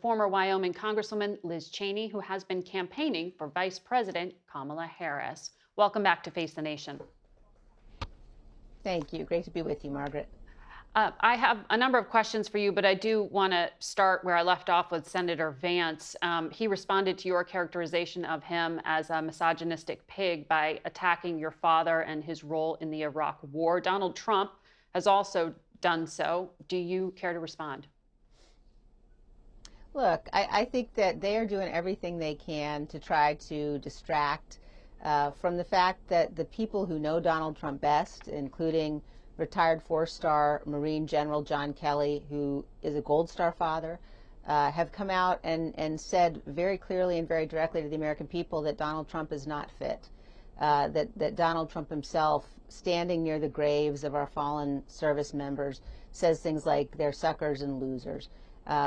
Former Wyoming Congresswoman Liz Cheney, who has been campaigning for Vice President Kamala Harris. Welcome back to Face the Nation. Thank you. Great to be with you, Margaret. I have a number of questions for you, but I do want to start where I left off with Senator Vance. He responded to your characterization of him as a misogynistic pig by attacking your father and his role in the Iraq War. Donald Trump has also done so. Do you care to respond? Look, I think that they are doing everything they can to try to distract from the fact that the people who know Donald Trump best, including retired four-star Marine General John Kelly, who is a Gold Star father, have come out and said very clearly and very directly to the American people that Donald Trump is not fit, that Donald Trump himself, standing near the graves of our fallen service members, says things like they're suckers and losers.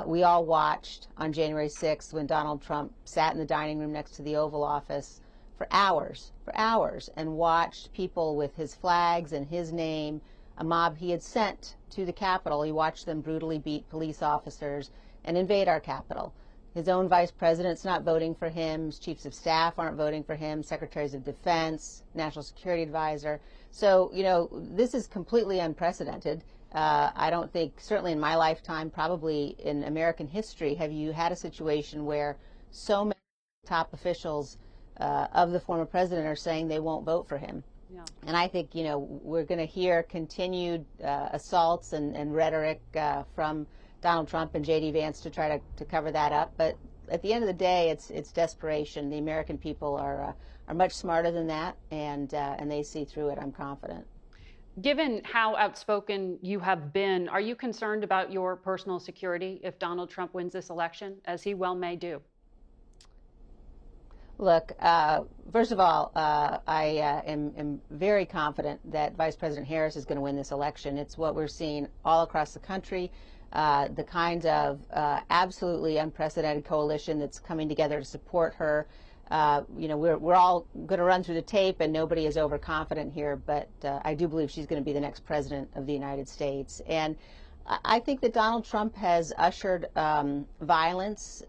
We all watched on January 6th when Donald Trump sat in the dining room next to the Oval Office for hours, and watched people with his flags and his name, a mob he had sent to the Capitol. He watched them brutally beat police officers and invade our Capitol. His own vice president's not voting for him. His chiefs of staff aren't voting for him. Secretaries of Defense, National Security Advisor. So, you know, this is completely unprecedented. I don't think, certainly in my lifetime, probably in American history, have you had a situation where so many top officials of the former president are saying they won't vote for him. Yeah. And I think, you know, we're going to hear continued assaults and rhetoric from Donald Trump and J.D. Vance to try to cover that up. But at the end of the day, it's desperation. The American people are much smarter than that, and they see through it, I'm confident. Given how outspoken you have been, are you concerned about your personal security if Donald Trump wins this election, as he well may do? Look, first of all, I am very confident that Vice President Harris is going to win this election. It's what we're seeing all across the country, the kind of absolutely unprecedented coalition that's coming together to support her. You know, we're all going to run through the tape, and nobody is overconfident here, but I do believe she's going to be the next president of the United States. And I think that Donald Trump has ushered violence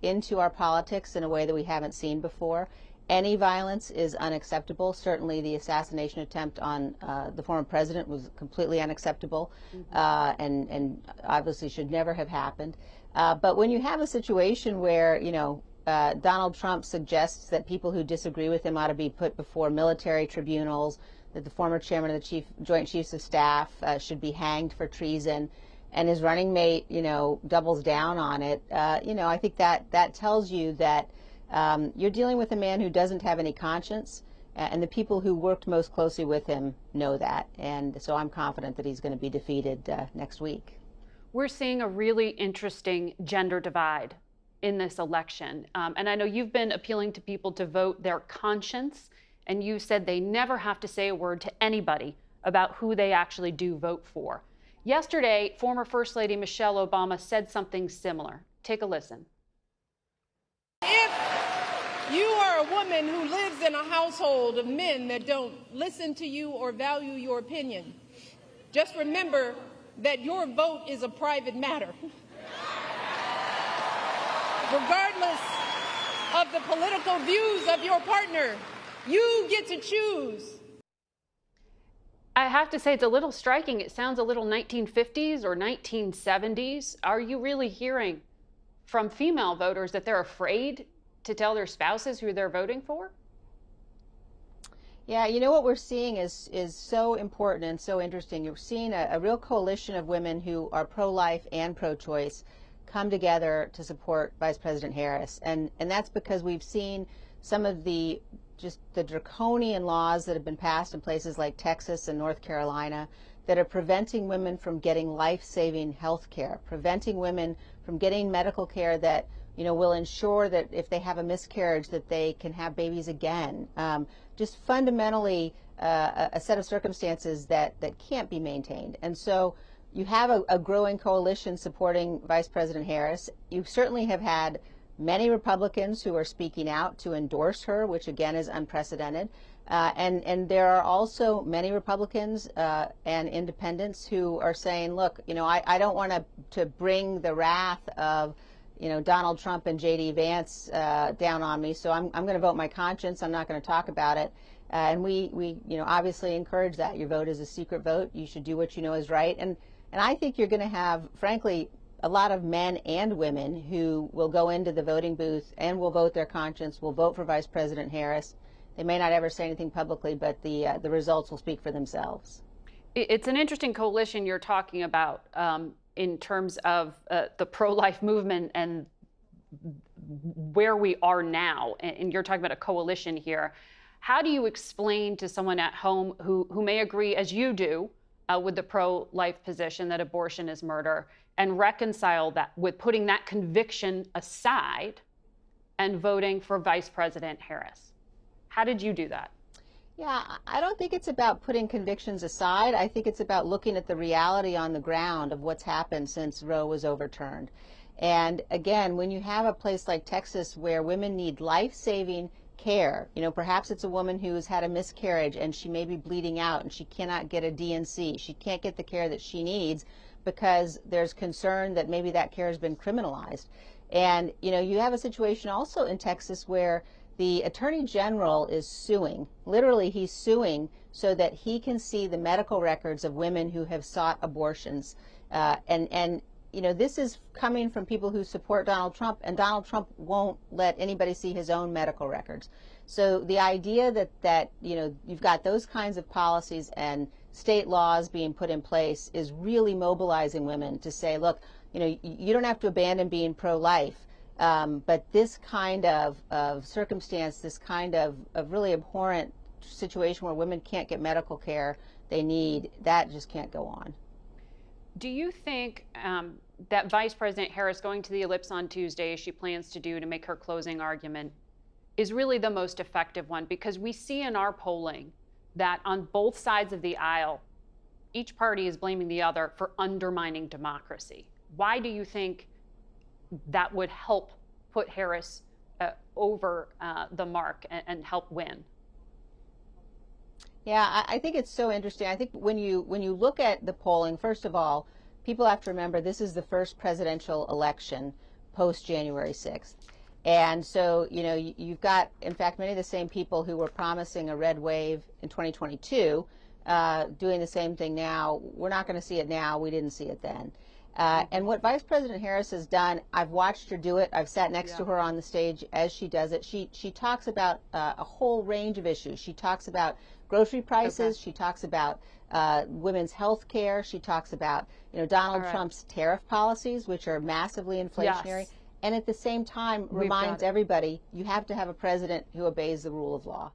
into our politics in a way that we haven't seen before. Any violence is unacceptable. Certainly the assassination attempt on the former president was completely unacceptable, and obviously should never have happened. But when you have a situation where, you know, Donald Trump suggests that people who disagree with him ought to be put before military tribunals, that the former chairman of the Joint Chiefs of Staff should be hanged for treason, and his running mate, you know, doubles down on it, you know, I think that tells you that you're dealing with a man who doesn't have any conscience, and the people who worked most closely with him know that. And so I'm confident that he's going to be defeated next week. We're seeing a really interesting gender divide in this election. And I know you've been appealing to people to vote their conscience, and you said they never have to say a word to anybody about who they actually do vote for. Yesterday, former First Lady Michelle Obama said something similar. Take a listen. If you are a woman who lives in a household of men that don't listen to you or value your opinion, just remember that your vote is a private matter. Regardless of the political views of your partner, you get to choose. I have to say, it's a little striking. It sounds a little 1950s or 1970s. Are you really hearing from female voters that they're afraid to tell their spouses who they're voting for? Yeah, you know, what we're seeing is so important and so interesting. You're seeing a real coalition of women who are pro-life and pro-choice come together to support Vice President Harris. And that's because we've seen some of the draconian laws that have been passed in places like Texas and North Carolina that are preventing women from getting life-saving health care, preventing women from getting medical care that, you know, will ensure that if they have a miscarriage that they can have babies again. Just fundamentally a set of circumstances that can't be maintained. And so you have a growing coalition supporting Vice President Harris. You certainly have had many Republicans who are speaking out to endorse her, which again is unprecedented. And there are also many Republicans and independents who are saying, look, you know, I don't want to bring the wrath of Donald Trump and J.D. Vance down on me, so I'm going to vote my conscience. I'm not going to talk about it. And we obviously encourage that. Your vote is a secret vote. You should do what you know is right. And I think you're going to have, frankly, a lot of men and women who will go into the voting booth and will vote their conscience, will vote for Vice President Harris. They may not ever say anything publicly, but the results will speak for themselves. It's an interesting coalition you're talking about in terms of the pro-life movement and where we are now. And you're talking about a coalition here. How do you explain to someone at home who may agree, as you do, with the pro-life position that abortion is murder, and reconcile that with putting that conviction aside and voting for Vice President Harris? How did you do that? Yeah, I don't think it's about putting convictions aside. I think it's about looking at the reality on the ground of what's happened since Roe was overturned. And again, when you have a place like Texas where women need life-saving care, perhaps it's a woman who's had a miscarriage and she may be bleeding out and she cannot get a DNC. She can't get the care that she needs because there's concern that maybe that care has been criminalized. And, you have a situation also in Texas where the Attorney General is suing. Literally, he's suing so that he can see the medical records of women who have sought abortions. This is coming from people who support Donald Trump, and Donald Trump won't let anybody see his own medical records. So the idea that you've got those kinds of policies and state laws being put in place is really mobilizing women to say, look, you don't have to abandon being pro-life. But this kind of circumstance, this kind of really abhorrent situation where women can't get medical care they need, that just can't go on. Do you think that Vice President Harris going to the ellipse on Tuesday, as she plans to do to make her closing argument, is really the most effective one? Because we see in our polling that on both sides of the aisle, each party is blaming the other for undermining democracy. Why do you think that would help put Harris over the mark and help win? Yeah, I think it's so interesting. I think when you look at the polling, first of all, people have to remember this is the first presidential election post January 6th. And so, you've got, in fact, many of the same people who were promising a red wave in 2022 doing the same thing now. We're not going to see it now. We didn't see it then. And what Vice President Harris has done, I've watched her do it. I've sat next to her on the stage as she does it. She talks about a whole range of issues. She talks about grocery prices. Okay. She talks about women's health care. She talks about Donald Trump's tariff policies, which are massively inflationary. Yes. And at the same time reminds everybody you have to have a president who obeys the rule of law.